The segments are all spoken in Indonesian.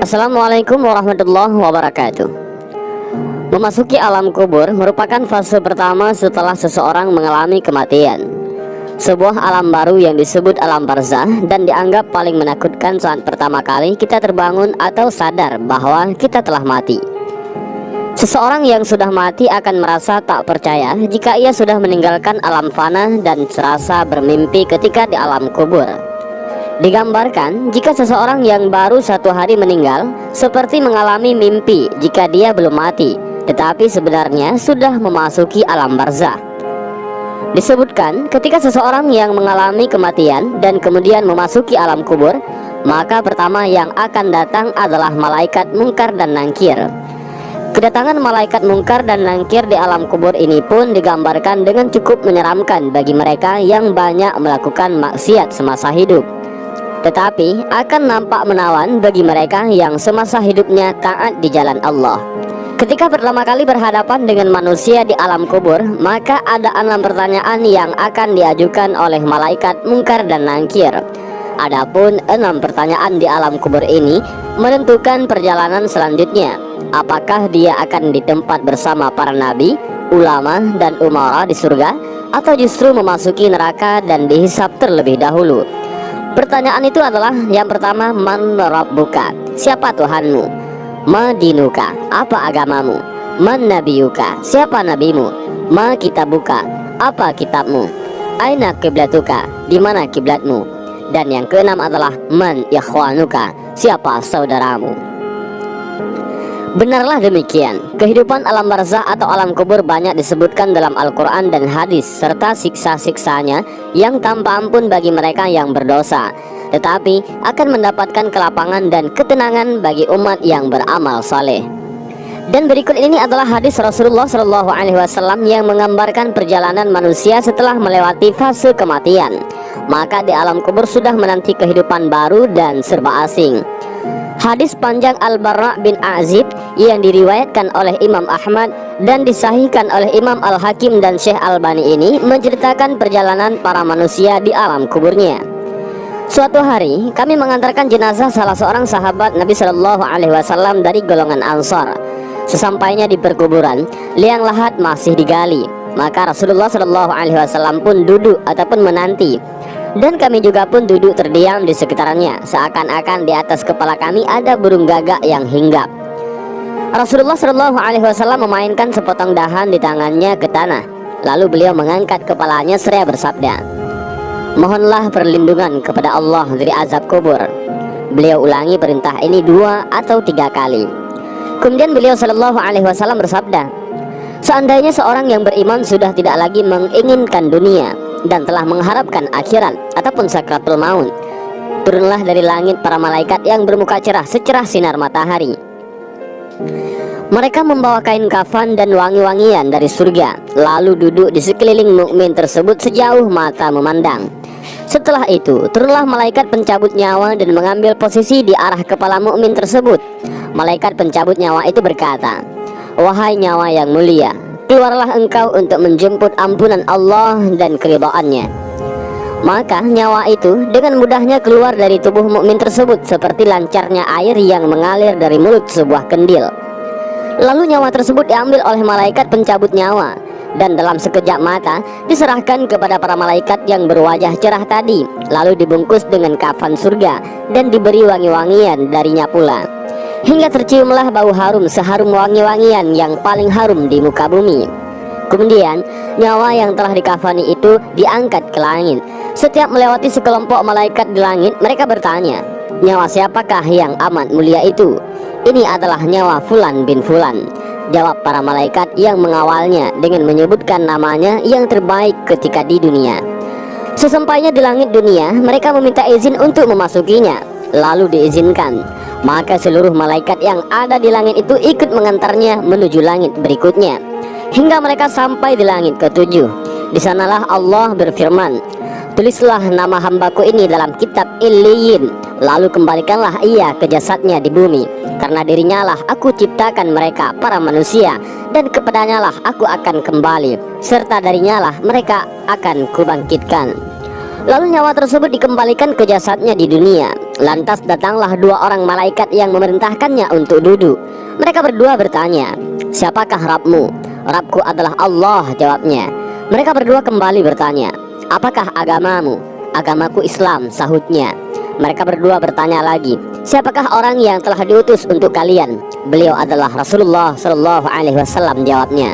Assalamualaikum warahmatullahi wabarakatuh. Memasuki alam kubur merupakan fase pertama setelah seseorang mengalami kematian. Sebuah alam baru yang disebut alam barzah dan dianggap paling menakutkan saat pertama kali kita terbangun atau sadar bahwa kita telah mati. Seseorang yang sudah mati akan merasa tak percaya jika ia sudah meninggalkan alam fana dan serasa bermimpi ketika di alam kubur. Digambarkan jika seseorang yang baru 1 hari meninggal seperti mengalami mimpi jika dia belum mati, tetapi sebenarnya sudah memasuki alam barzah. Disebutkan ketika seseorang yang mengalami kematian dan kemudian memasuki alam kubur, maka pertama yang akan datang adalah malaikat Munkar dan Nakir. Kedatangan malaikat Munkar dan Nakir di alam kubur ini pun digambarkan dengan cukup menyeramkan bagi mereka yang banyak melakukan maksiat semasa hidup, tetapi akan nampak menawan bagi mereka yang semasa hidupnya taat di jalan Allah. Ketika pertama kali berhadapan dengan manusia di alam kubur, maka ada 6 pertanyaan yang akan diajukan oleh malaikat Munkar dan Nakir. Adapun 6 pertanyaan di alam kubur ini menentukan perjalanan selanjutnya. Apakah dia akan di tempat bersama para nabi, ulama, dan umara di surga, atau justru memasuki neraka dan dihisab terlebih dahulu? Pertanyaan itu adalah yang pertama, man rabbuka, siapa Tuhanmu? Ma dinuka, apa agamamu? Man nabiyuka, siapa nabimu? Ma kitabuka, apa kitabmu? Aina kiblatuka, di mana kiblatmu? Dan yang keenam adalah man ikhwanuka, siapa saudaramu? Benarlah demikian, kehidupan alam barzah atau alam kubur banyak disebutkan dalam Al-Quran dan hadis, serta siksa-siksanya yang tanpa ampun bagi mereka yang berdosa, tetapi akan mendapatkan kelapangan dan ketenangan bagi umat yang beramal saleh. Dan berikut ini adalah hadis Rasulullah SAW yang menggambarkan perjalanan manusia setelah melewati fase kematian. Maka di alam kubur sudah menanti kehidupan baru dan serba asing. Hadis panjang Al-Barra bin Azib yang diriwayatkan oleh Imam Ahmad dan disahihkan oleh Imam Al-Hakim dan Syekh Albani ini menceritakan perjalanan para manusia di alam kuburnya. Suatu hari kami mengantarkan jenazah salah seorang sahabat Nabi Shallallahu Alaihi Wasallam dari golongan Ansar. Sesampainya di perkuburan, liang lahat masih digali. Maka Rasulullah Shallallahu Alaihi Wasallam pun duduk ataupun menanti, dan kami juga pun duduk terdiam di sekitarnya, seakan-akan di atas kepala kami ada burung gagak yang hinggap. Rasulullah Shallallahu Alaihi Wasallam memainkan sepotong dahan di tangannya ke tanah. Lalu beliau mengangkat kepalanya seraya bersabda, mohonlah perlindungan kepada Allah dari azab kubur. Beliau ulangi perintah ini 2 atau 3 kali. Kemudian beliau Shallallahu Alaihi Wasallam bersabda, seandainya seorang yang beriman sudah tidak lagi menginginkan dunia dan telah mengharapkan akhirat ataupun sakratul maut, turunlah dari langit para malaikat yang bermuka cerah secerah sinar matahari. Mereka membawa kain kafan dan wangi-wangian dari surga, lalu duduk di sekeliling mukmin tersebut sejauh mata memandang. Setelah itu turunlah malaikat pencabut nyawa dan mengambil posisi di arah kepala mukmin tersebut. Malaikat pencabut nyawa itu berkata, wahai nyawa yang mulia, keluarlah engkau untuk menjemput ampunan Allah dan keridhaannya. Maka nyawa itu dengan mudahnya keluar dari tubuh mukmin tersebut seperti lancarnya air yang mengalir dari mulut sebuah kendil. Lalu nyawa tersebut diambil oleh malaikat pencabut nyawa dan dalam sekejap mata diserahkan kepada para malaikat yang berwajah cerah tadi, lalu dibungkus dengan kafan surga dan diberi wangi-wangian darinya pula, hingga terciumlah bau harum seharum wangi-wangian yang paling harum di muka bumi. Kemudian nyawa yang telah dikafani itu diangkat ke langit. Setiap melewati sekelompok malaikat di langit, mereka bertanya, nyawa siapakah yang amat mulia itu? Ini adalah nyawa Fulan bin Fulan, jawab para malaikat yang mengawalnya dengan menyebutkan namanya yang terbaik ketika di dunia. Sesampainya di langit dunia, mereka meminta izin untuk memasukinya, lalu diizinkan. Maka seluruh malaikat yang ada di langit itu ikut mengantarnya menuju langit berikutnya, hingga mereka sampai di langit ke-7. Di sanalah Allah berfirman, tulislah nama hambaku ini dalam kitab Illiyin, lalu kembalikanlah ia ke jasadnya di bumi, karena dirinya lah aku ciptakan mereka para manusia, dan kepadanya lah aku akan kembali, serta darinya lah mereka akan kubangkitkan. Lalu nyawa tersebut dikembalikan ke jasadnya di dunia. Lantas datanglah dua orang malaikat yang memerintahkannya untuk duduk. Mereka berdua bertanya, "Siapakah Rabbmu?" "Rabbku adalah Allah," jawabnya. Mereka berdua kembali bertanya, "Apakah agamamu?" "Agamaku Islam," sahutnya. Mereka berdua bertanya lagi, "Siapakah orang yang telah diutus untuk kalian?" "Beliau adalah Rasulullah Shallallahu Alaihi Wasallam," jawabnya.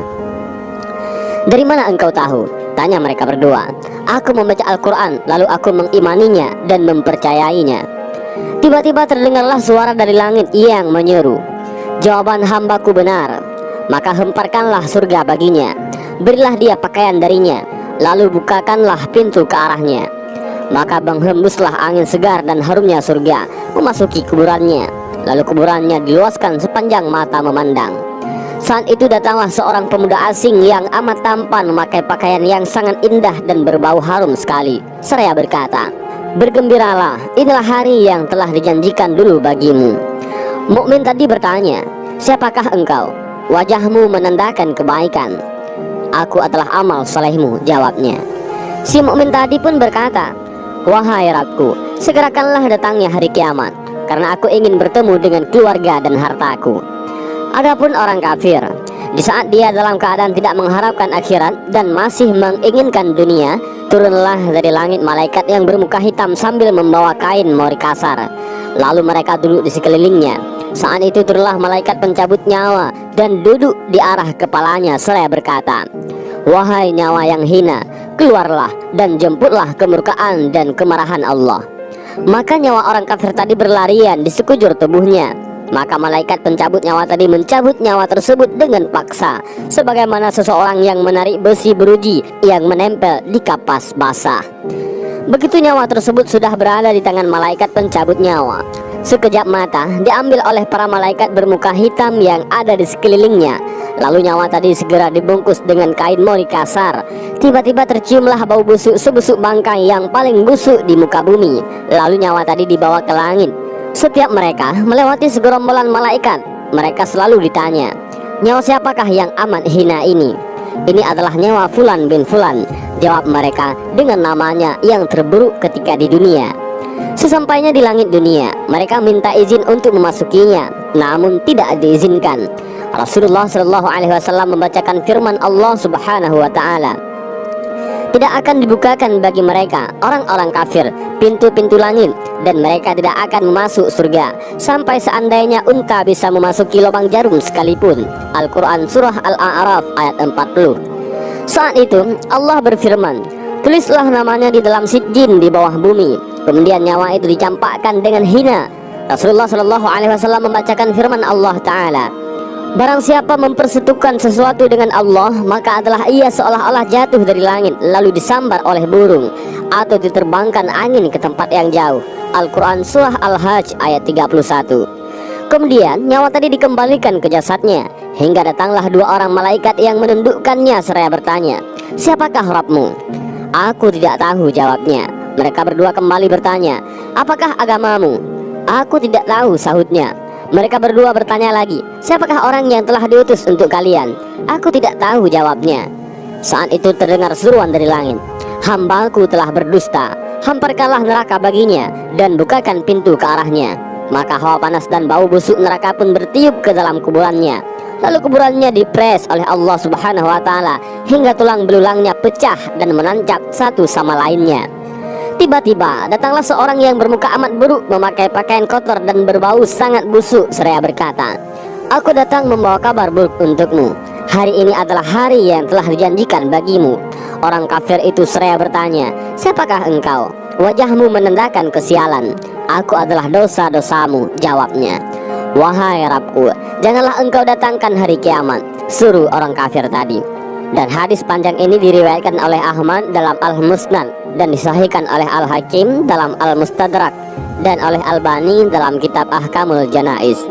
"Dari mana engkau tahu?" tanya mereka berdua. "Aku membaca Al-Quran, lalu aku mengimaninya dan mempercayainya." Tiba-tiba terdengarlah suara dari langit yang menyeru, "Jawaban hambaku benar, maka hemparkanlah surga baginya, berilah dia pakaian darinya, lalu bukakanlah pintu ke arahnya. Maka menghembuslah angin segar dan harumnya surga memasuki kuburannya, lalu kuburannya diluaskan sepanjang mata memandang. Saat itu datanglah seorang pemuda asing yang amat tampan, memakai pakaian yang sangat indah dan berbau harum sekali, seraya berkata, "Bergembiralah, inilah hari yang telah dijanjikan dulu bagimu." Mukmin tadi bertanya, "Siapakah engkau?" "Wajahmu menandakan kebaikan." "Aku adalah amal solehmu," jawabnya. Si mukmin tadi pun berkata, "Wahai Rabbku, segerakanlah datangnya hari kiamat, karena aku ingin bertemu dengan keluarga dan hartaku." Adapun orang kafir, di saat dia dalam keadaan tidak mengharapkan akhirat dan masih menginginkan dunia, turunlah dari langit malaikat yang bermuka hitam sambil membawa kain mori kasar. Lalu mereka duduk di sekelilingnya. Saat itu turunlah malaikat pencabut nyawa dan duduk di arah kepalanya seraya berkata, "Wahai nyawa yang hina, keluarlah dan jemputlah kemurkaan dan kemarahan Allah." Maka nyawa orang kafir tadi berlarian di sekujur tubuhnya. Maka malaikat pencabut nyawa tadi mencabut nyawa tersebut dengan paksa, sebagaimana seseorang yang menarik besi beruji yang menempel di kapas basah. Begitu nyawa tersebut sudah berada di tangan malaikat pencabut nyawa, sekejap mata diambil oleh para malaikat bermuka hitam yang ada di sekelilingnya. Lalu nyawa tadi segera dibungkus dengan kain mori kasar. Tiba-tiba terciumlah bau busuk sebusuk bangkai yang paling busuk di muka bumi. Lalu nyawa tadi dibawa ke langit. Setiap mereka melewati segerombolan malaikat, mereka selalu ditanya, "Nyawa siapakah yang amat hina ini?" "Ini adalah nyawa Fulan bin Fulan," jawab mereka dengan namanya yang terburuk ketika di dunia. Sesampainya di langit dunia, mereka minta izin untuk memasukinya, namun tidak diizinkan. Rasulullah Shallallahu Alaihi Wasallam membacakan firman Allah Subhanahu Wa Taala, "Tidak akan dibukakan bagi mereka, orang-orang kafir, pintu-pintu langit, dan mereka tidak akan masuk surga sampai seandainya unta bisa memasuki lubang jarum sekalipun." Al-Quran Surah Al-A'raf ayat 40. Saat itu Allah berfirman, "Tulislah namanya di dalam sijjin di bawah bumi." Kemudian nyawa itu dicampakkan dengan hina. Rasulullah Shallallahu Alaihi Wasallam membacakan firman Allah Ta'ala, "Barang siapa mempersekutukan sesuatu dengan Allah, maka adalah ia seolah-olah jatuh dari langit lalu disambar oleh burung atau diterbangkan angin ke tempat yang jauh." Al-Quran Surah Al-Hajj ayat 31. Kemudian nyawa tadi dikembalikan ke jasadnya, hingga datanglah dua orang malaikat yang menundukkannya seraya bertanya, "Siapakah Rabbmu?" "Aku tidak tahu," jawabnya. Mereka berdua kembali bertanya, "Apakah agamamu?" "Aku tidak tahu," sahutnya. Mereka berdua bertanya lagi, "Siapakah orang yang telah diutus untuk kalian?" "Aku tidak tahu," jawabnya. Saat itu terdengar seruan dari langit, "Hambaku telah berdusta, hamparkanlah neraka baginya dan bukakan pintu ke arahnya." Maka hawa panas dan bau busuk neraka pun bertiup ke dalam kuburannya. Lalu kuburannya dipres oleh Allah Subhanahu Wa Taala hingga tulang belulangnya pecah dan menancap satu sama lainnya. Tiba-tiba datanglah seorang yang bermuka amat buruk, memakai pakaian kotor dan berbau sangat busuk, seraya berkata, "Aku datang membawa kabar buruk untukmu. Hari ini adalah hari yang telah dijanjikan bagimu." Orang kafir itu seraya bertanya, "Siapakah engkau?" "Wajahmu menandakan kesialan." "Aku adalah dosa-dosamu," jawabnya. "Wahai Rabbku, janganlah engkau datangkan hari kiamat," suruh orang kafir tadi. Dan hadis panjang ini diriwayatkan oleh Ahmad dalam Al-Musnad dan disahihkan oleh Al-Hakim dalam Al-Mustadrak dan oleh Albani dalam kitab Ahkamul Janaiz.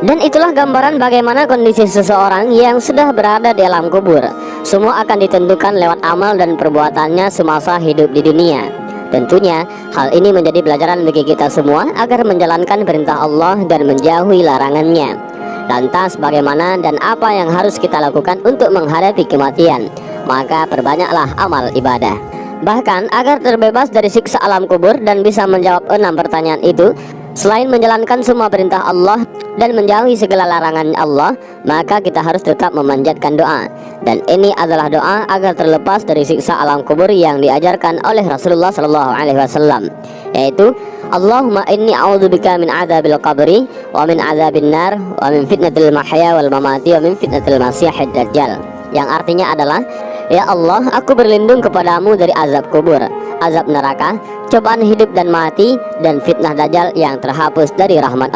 Dan itulah gambaran bagaimana kondisi seseorang yang sudah berada di alam kubur. Semua akan ditentukan lewat amal dan perbuatannya semasa hidup di dunia. Tentunya hal ini menjadi pelajaran bagi kita semua agar menjalankan perintah Allah dan menjauhi larangannya. Lantas bagaimana dan apa yang harus kita lakukan untuk menghadapi kematian? Maka perbanyaklah amal ibadah. Bahkan agar terbebas dari siksa alam kubur dan bisa menjawab 6 pertanyaan itu, selain menjalankan semua perintah Allah dan menjauhi segala larangan Allah, maka kita harus tetap memanjatkan doa. Dan ini adalah doa agar terlepas dari siksa alam kubur yang diajarkan oleh Rasulullah SAW, yaitu Allahumma inni a'udzubika min adzabil qabri wa min adzabin nar wa min fitnatil mahya wal mamati wa min fitnatil masiihid dajjal. Yang artinya adalah, ya Allah, aku berlindung kepadamu dari azab kubur, azab neraka, cobaan hidup dan mati, dan fitnah dajjal yang terhapus dari rahmat Allah.